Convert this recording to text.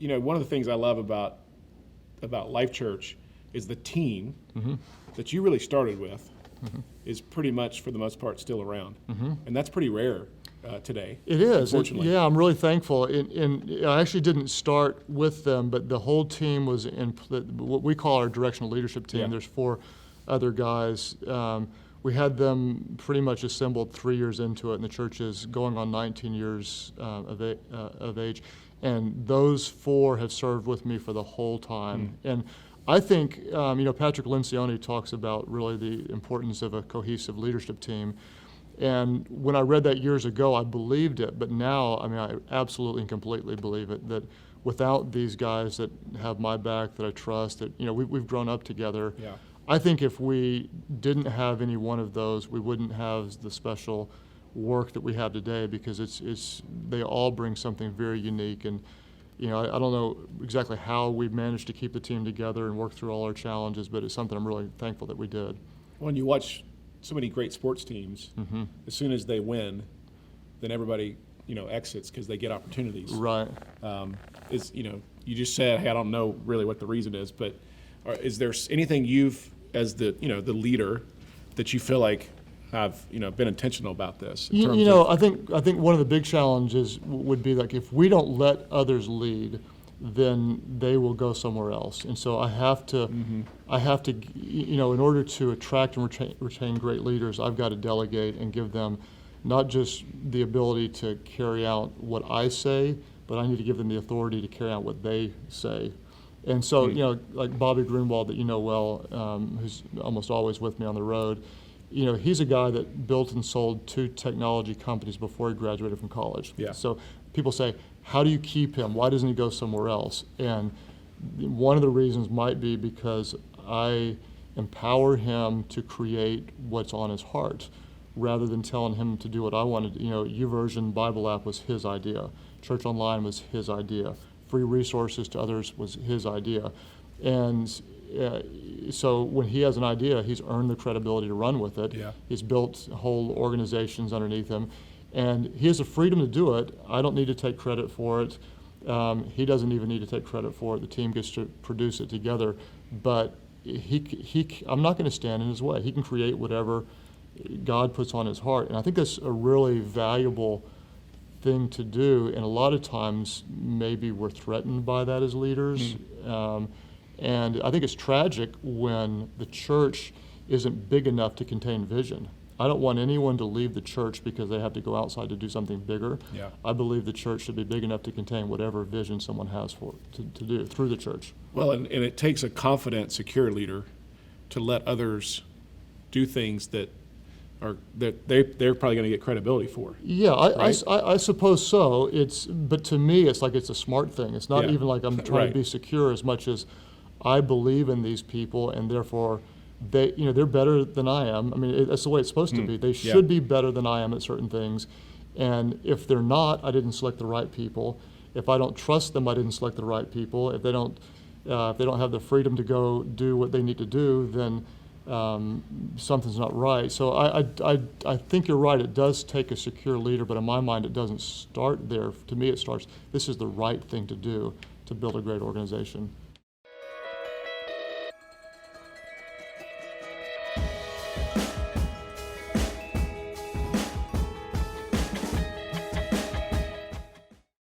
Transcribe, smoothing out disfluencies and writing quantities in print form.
one of the things I love about LifeChurch is the team that you really started with is pretty much, for the most part, still around. And that's pretty rare today. It is. Unfortunately. I'm really thankful. And I actually didn't start with them, but the whole team was in what we call our directional leadership team. Yeah. There's 4 other guys. We had them pretty much assembled 3 years into it, and the church is going on 19 years of age. And those 4 have served with me for the whole time. And I think, Patrick Lencioni talks about really the importance of a cohesive leadership team. And when I read that years ago, I believed it. But now, I absolutely and completely believe it, that without these guys that have my back, that I trust, that, we've grown up together. Yeah. I think if we didn't have any one of those, we wouldn't have the special work that we have today, because they all bring something very unique. And I don't know exactly how we've managed to keep the team together and work through all our challenges, but it's something I'm really thankful that we did. When you watch so many great sports teams, as soon as they win, then everybody exits because they get opportunities. Right. You just said, hey, I don't know really what the reason is, but is there anything you've, as the the leader, that you feel like have been intentional about this? I think one of the big challenges would be, like, if we don't let others lead, then they will go somewhere else. And so I have to, in order to attract and retain great leaders, I've got to delegate and give them not just the ability to carry out what I say, but I need to give them the authority to carry out what they say. And so, like Bobby Grunwald, that well, who's almost always with me on the road, he's a guy that built and sold 2 technology companies before he graduated from college. Yeah. So people say, how do you keep him? Why doesn't he go somewhere else? And one of the reasons might be because I empower him to create what's on his heart, rather than telling him to do what I wanted. YouVersion Bible app was his idea. Church Online was his idea. Free resources to others was his idea. And so when he has an idea, he's earned the credibility to run with it. Yeah. He's built whole organizations underneath him. And he has the freedom to do it. I don't need to take credit for it. He doesn't even need to take credit for it. The team gets to produce it together. But I'm not going to stand in his way. He can create whatever God puts on his heart. And I think that's a really valuable thing to do. And a lot of times, maybe we're threatened by that as leaders. And I think it's tragic when the church isn't big enough to contain vision. I don't want anyone to leave the church because they have to go outside to do something bigger. Yeah. I believe the church should be big enough to contain whatever vision someone has to do through the church. Well, and it takes a confident, secure leader to let others do things that they're probably going to get credibility for. Yeah, right? I suppose so. But to me, it's like it's a smart thing. It's not even like I'm trying to be secure as much as I believe in these people, and therefore they're better than I am. That's the way it's supposed to be. They should be better than I am at certain things. And if they're not, I didn't select the right people. If I don't trust them, I didn't select the right people. If they don't have the freedom to go do what they need to do, then something's not right. So I think you're right. It does take a secure leader, but in my mind, it doesn't start there. To me, it starts, this is the right thing to do to build a great organization.